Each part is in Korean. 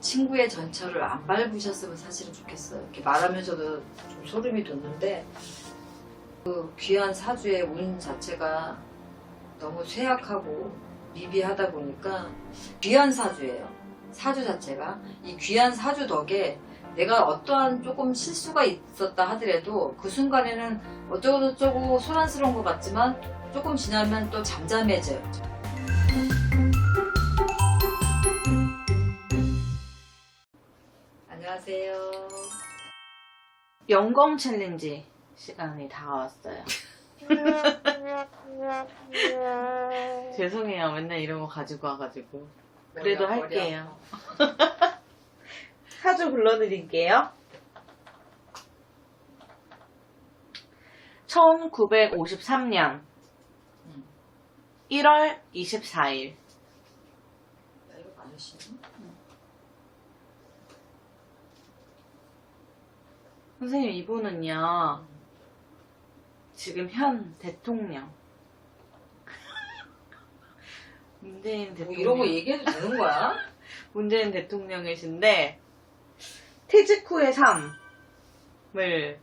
친구의 전철을 안 밟으셨으면 사실은 좋겠어요. 이렇게 말하면서도 좀 소름이 돋는데 그 귀한 사주의 운 자체가 너무 쇠약하고 미비하다 보니까 귀한 사주예요. 사주 자체가 이 귀한 사주 덕에 내가 어떠한 조금 실수가 있었다 하더라도 그 순간에는 어쩌고저쩌고 소란스러운 것 같지만 조금 지나면 또 잠잠해져요. 안녕하세요. 영검 챌린지 시간이 다가왔어요. 죄송해요. 맨날 이런 거 가지고 와가지고. 그래도 할게요. 사주 불러드릴게요. 1953년 1월 24일. 나이가 많으시네. 선생님, 이분은요, 지금 현 대통령. 문재인 뭐 대통령. 이런 거 얘기해도 되는 거야? 문재인 대통령이신데, 퇴직 후의 삶을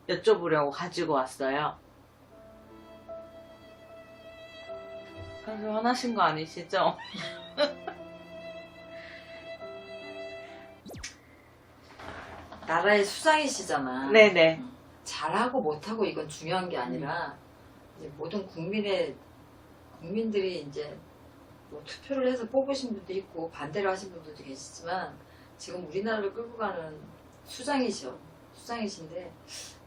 여쭤보려고 가지고 왔어요. 아주 화나신 거 아니시죠? 나라의 수장이시잖아. 네네. 잘하고 못하고 이건 중요한 게 아니라 이제 모든 국민들이 이제 뭐 투표를 해서 뽑으신 분도 있고 반대를 하신 분들도 계시지만 지금 우리나라를 끌고 가는 수장이신데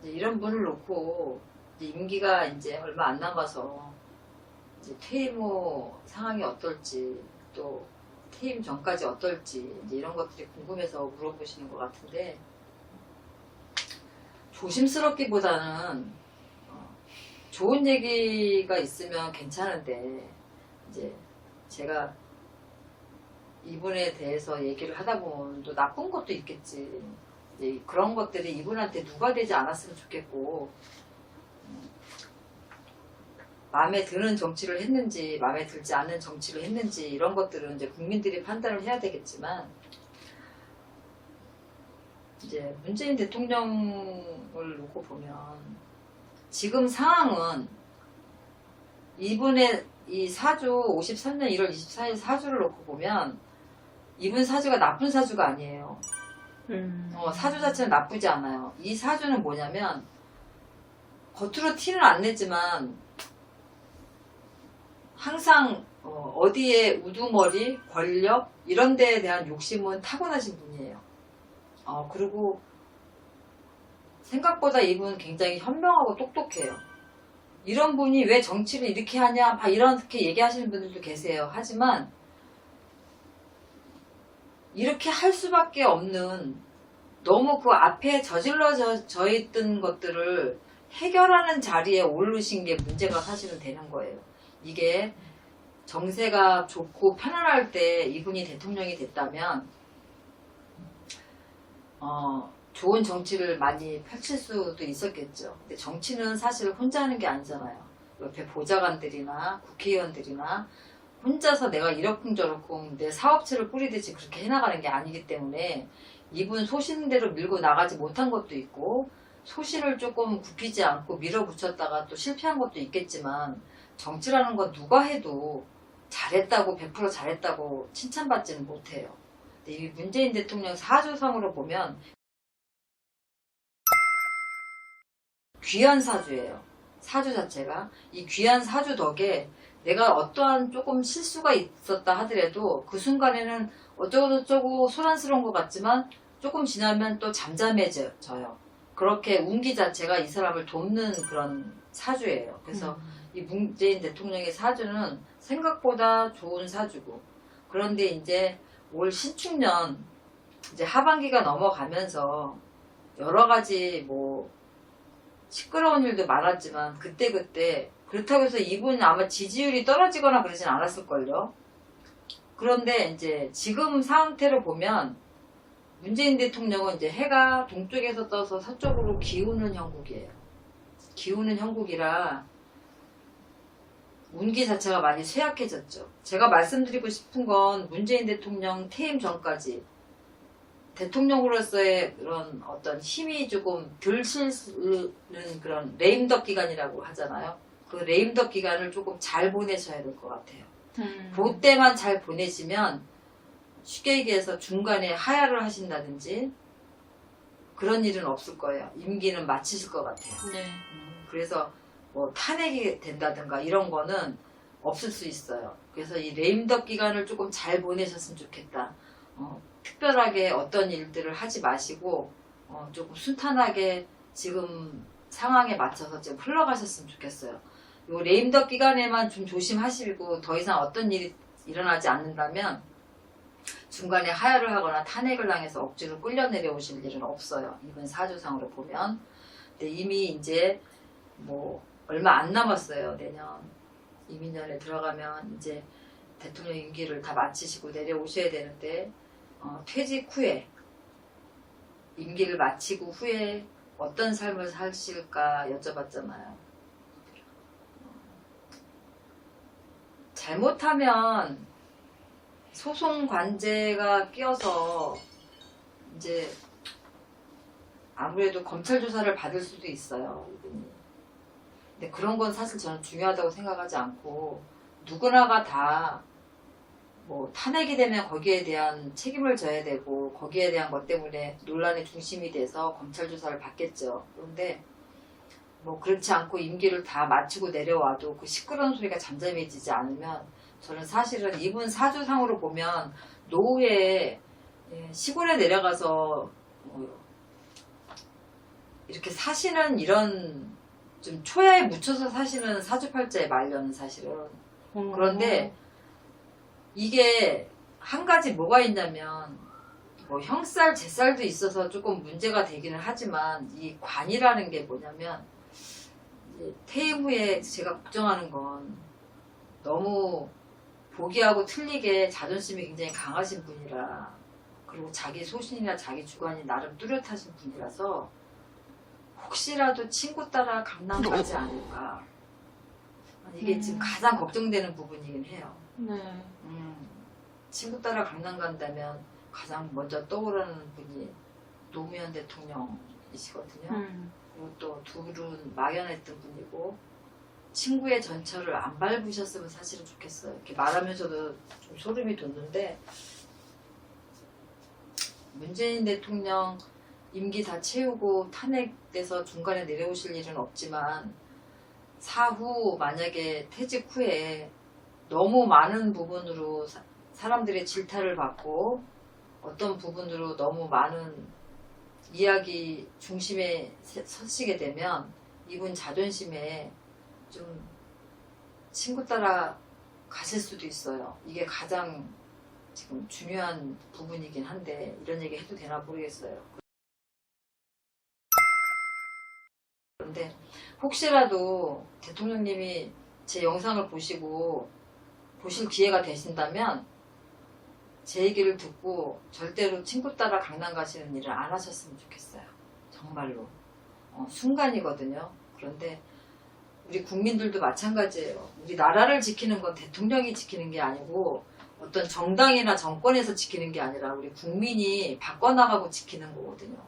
이제 이런 분을 놓고 이제 임기가 이제 얼마 안 남아서 이제 퇴임 후 상황이 어떨지 또 퇴임 전까지 어떨지 이제 이런 것들이 궁금해서 물어보시는 것 같은데 조심스럽기보다는 좋은 얘기가 있으면 괜찮은데 이제 제가 이분에 대해서 얘기를 하다 보면 또 나쁜 것도 있겠지. 이제 그런 것들이 이분한테 누가 되지 않았으면 좋겠고 마음에 드는 정치를 했는지 마음에 들지 않는 정치를 했는지 이런 것들은 이제 국민들이 판단을 해야 되겠지만 이제 문재인 대통령을 놓고 보면 지금 상황은 이분의 이 사주 53년 1월 24일 사주를 놓고 보면 이분 사주가 나쁜 사주가 아니에요. 사주 자체는 나쁘지 않아요. 이 사주는 뭐냐면 겉으로 티는 안 내지만 항상 어디에 우두머리, 권력 이런 데에 대한 욕심은 타고나신 분이에요. 그리고 생각보다 이분 굉장히 현명하고 똑똑해요. 이런 분이 왜 정치를 이렇게 하냐 막 이렇게 얘기하시는 분들도 계세요. 하지만 이렇게 할 수밖에 없는 너무 그 앞에 저질러져 있던 것들을 해결하는 자리에 오르신 게 문제가 사실은 되는 거예요. 이게 정세가 좋고 편안할 때 이분이 대통령이 됐다면 좋은 정치를 많이 펼칠 수도 있었겠죠. 근데 정치는 사실 혼자 하는 게 아니잖아요. 옆에 보좌관들이나 국회의원들이나 혼자서 내가 이러쿵저러쿵 내 사업체를 뿌리듯이 그렇게 해나가는 게 아니기 때문에 이분 소신대로 밀고 나가지 못한 것도 있고 소신을 조금 굽히지 않고 밀어붙였다가 또 실패한 것도 있겠지만 정치라는 건 누가 해도 잘했다고 100% 잘했다고 칭찬받지는 못해요. 근데 이 문재인 대통령 사주상으로 보면 귀한 사주예요. 사주 자체가 이 귀한 사주 덕에 내가 어떠한 조금 실수가 있었다 하더라도 그 순간에는 어쩌고저쩌고 소란스러운 것 같지만 조금 지나면 또 잠잠해져요. 그렇게 운기 자체가 이 사람을 돕는 그런 사주예요. 그래서 이 문재인 대통령의 사주는 생각보다 좋은 사주고 그런데 이제 올 신축년 이제 하반기가 넘어가면서 여러 가지 뭐 시끄러운 일도 많았지만 그때그때 그렇다고 해서 이분은 아마 지지율이 떨어지거나 그러진 않았을걸요. 그런데 이제 지금 상태로 보면 문재인 대통령은 이제 해가 동쪽에서 떠서 서쪽으로 기우는 형국이에요. 기우는 형국이라 운기 자체가 많이 쇠약해졌죠. 제가 말씀드리고 싶은 건 문재인 대통령 퇴임 전까지 대통령으로서의 그런 어떤 힘이 조금 덜 실는 그런 레임덕 기간이라고 하잖아요. 그 레임덕 기간을 조금 잘 보내셔야 될 것 같아요. 그때만 잘 보내시면 쉽게 얘기해서 중간에 하야를 하신다든지 그런 일은 없을 거예요. 임기는 마치실 것 같아요. 네. 그래서 뭐 탄핵이 된다든가 이런 거는 없을 수 있어요. 그래서 이 레임덕 기간을 조금 잘 보내셨으면 좋겠다. 특별하게 어떤 일들을 하지 마시고 조금 순탄하게 지금 상황에 맞춰서 좀 흘러가셨으면 좋겠어요. 요 레임덕 기간에만 좀 조심하시고 더 이상 어떤 일이 일어나지 않는다면 중간에 하야를 하거나 탄핵을 당해서 억지로 끌려 내려오실 일은 없어요. 이번 사주상으로 보면. 근데 이미 이제 뭐 얼마 안 남았어요. 내년 이민년에 들어가면 이제 대통령 임기를 다 마치시고 내려오셔야 되는데 퇴직 후에 임기를 마치고 후에 어떤 삶을 사실까 여쭤봤잖아요. 잘못하면 소송 관제가 끼어서 이제 아무래도 검찰 조사를 받을 수도 있어요. 이분이. 근데 그런 건 사실 저는 중요하다고 생각하지 않고 누구나가 다 뭐 탄핵이 되면 거기에 대한 책임을 져야 되고 거기에 대한 것 때문에 논란의 중심이 돼서 검찰 조사를 받겠죠. 그런데 뭐 그렇지 않고 임기를 다 마치고 내려와도 그 시끄러운 소리가 잠잠해지지 않으면 저는 사실은 이분 사주상으로 보면 노후에 시골에 내려가서 이렇게 사시는 이런 좀 초야에 묻혀서 사시는 사주팔자에 말려는 사실은. 그런데 이게 한 가지 뭐가 있냐면 뭐 형살 제살도 있어서 조금 문제가 되기는 하지만 이 관이라는 게 뭐냐면 이제 퇴임 후에 제가 걱정하는 건 너무 보기하고 틀리게 자존심이 굉장히 강하신 분이라 그리고 자기 소신이나 자기 주관이 나름 뚜렷하신 분이라서 혹시라도 친구 따라 강남 가지 않을까 이게 지금 가장 걱정되는 부분이긴 해요. 네. 친구 따라 강남 간다면 가장 먼저 떠오르는 분이 노무현 대통령이시거든요. 그리고 또 둘은 막연했던 분이고 친구의 전철을 안 밟으셨으면 사실은 좋겠어요. 이렇게 말하면서도 좀 소름이 돋는데 문재인 대통령 임기 다 채우고 탄핵돼서 중간에 내려오실 일은 없지만 사후 만약에 퇴직 후에 너무 많은 부분으로 사람들의 질타를 받고 어떤 부분으로 너무 많은 이야기 중심에 서시게 되면 이분 자존심에 좀 친구 따라 가실 수도 있어요. 이게 가장 지금 중요한 부분이긴 한데 이런 얘기 해도 되나 모르겠어요. 그런데 혹시라도 대통령님이 제 영상을 보시고 보실 기회가 되신다면 제 얘기를 듣고 절대로 친구 따라 강남 가시는 일을 안 하셨으면 좋겠어요. 정말로. 순간이거든요. 그런데 우리 국민들도 마찬가지예요. 우리 나라를 지키는 건 대통령이 지키는 게 아니고 어떤 정당이나 정권에서 지키는 게 아니라 우리 국민이 바꿔나가고 지키는 거거든요.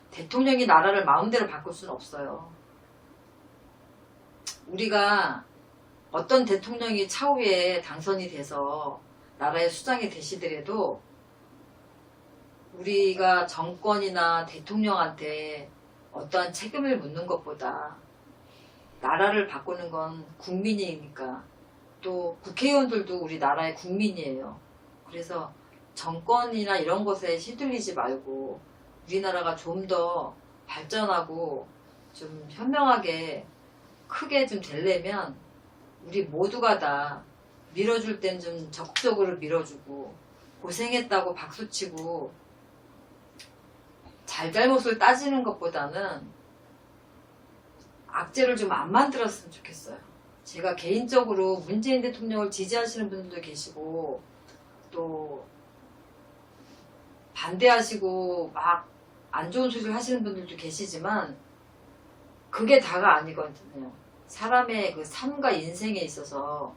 대통령이 나라를 마음대로 바꿀 수는 없어요. 우리가 어떤 대통령이 차후에 당선이 돼서 나라의 수장이 되시더라도 우리가 정권이나 대통령한테 어떠한 책임을 묻는 것보다 나라를 바꾸는 건 국민이니까 또 국회의원들도 우리 나라의 국민이에요. 그래서 정권이나 이런 것에 휘둘리지 말고 우리나라가 좀 더 발전하고 좀 현명하게 크게 좀 되려면 우리 모두가 다 밀어줄 땐 좀 적극적으로 밀어주고 고생했다고 박수치고 잘잘못을 따지는 것보다는 악재를 좀 안 만들었으면 좋겠어요. 제가 개인적으로 문재인 대통령을 지지하시는 분들도 계시고 또 반대하시고 막 안 좋은 소리를 하시는 분들도 계시지만 그게 다가 아니거든요. 사람의 그 삶과 인생에 있어서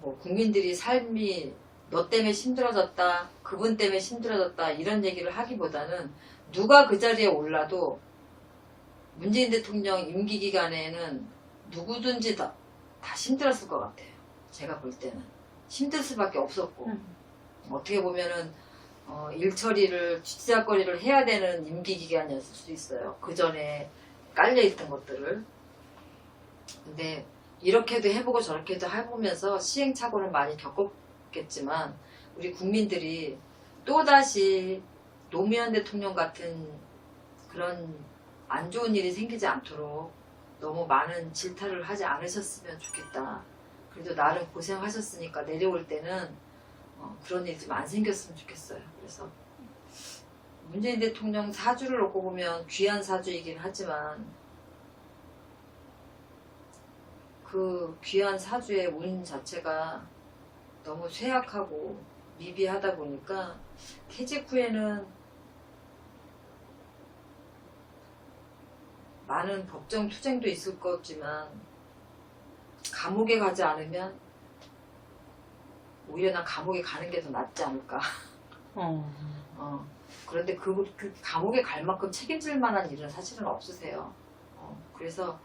뭐 국민들이 삶이 너 때문에 힘들어졌다, 그분 때문에 힘들어졌다 이런 얘기를 하기보다는 누가 그 자리에 올라도 문재인 대통령 임기 기간에는 누구든지 다 힘들었을 것 같아요. 제가 볼 때는 힘들 수밖에 없었고 어떻게 보면은 일처리를 쥐지작거리를 해야 되는 임기 기간이었을 수도 있어요. 그 전에 깔려있던 것들을. 근데 이렇게도 해보고 저렇게도 해보면서 시행착오를 많이 겪었겠지만 우리 국민들이 또다시 노무현 대통령 같은 그런 안 좋은 일이 생기지 않도록 너무 많은 질타를 하지 않으셨으면 좋겠다. 그래도 나름 고생하셨으니까 내려올 때는 그런 일이 좀 안 생겼으면 좋겠어요. 그래서 문재인 대통령 사주를 놓고 보면 귀한 사주이긴 하지만 그 귀한 사주의 운 자체가 너무 쇠약하고 미비하다 보니까 퇴직 후에는 많은 법정 투쟁도 있을 거지만 감옥에 가지 않으면 오히려 난 감옥에 가는 게 더 낫지 않을까. 그런데 그 감옥에 갈 만큼 책임질 만한 일은 사실은 없으세요. 그래서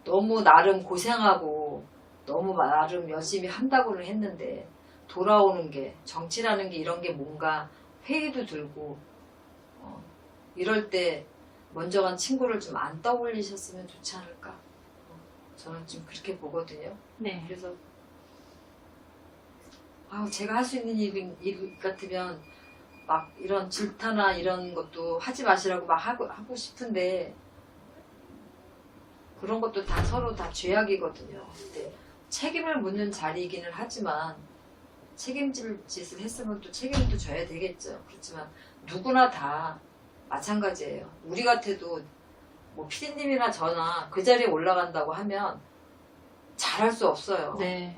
너무 나름 고생하고 너무 나름 열심히 한다고는 했는데 돌아오는 게 정치라는 게 이런 게 뭔가 회의도 들고 이럴 때 먼저 간 친구를 좀 안 떠올리셨으면 좋지 않을까. 저는 좀 그렇게 보거든요. 네. 그래서 제가 할 수 있는 일 같으면 막 이런 질타나 이런 것도 하지 마시라고 막 하고 싶은데 그런 것도 다 서로 다 죄악이거든요. 근데 책임을 묻는 자리이기는 하지만 책임질 짓을 했으면 또 책임을 또 져야 되겠죠. 그렇지만 누구나 다 마찬가지예요. 우리 같아도 뭐 피디님이나 저나 그 자리에 올라간다고 하면 잘할 수 없어요. 네.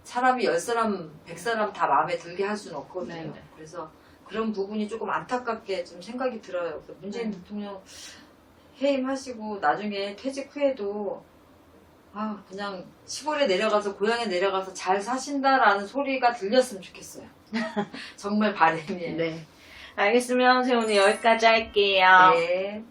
사람이 10사람, 100사람 다 마음에 들게 할 수는 없거든요. 네. 그래서 그런 부분이 조금 안타깝게 좀 생각이 들어요. 문재인 대통령 해임하시고 나중에 퇴직 후에도 그냥 시골에 내려가서 고향에 내려가서 잘 사신다라는 소리가 들렸으면 좋겠어요. 정말 바람이에요. 네. 알겠으면 세훈이 여기까지 할게요. 네.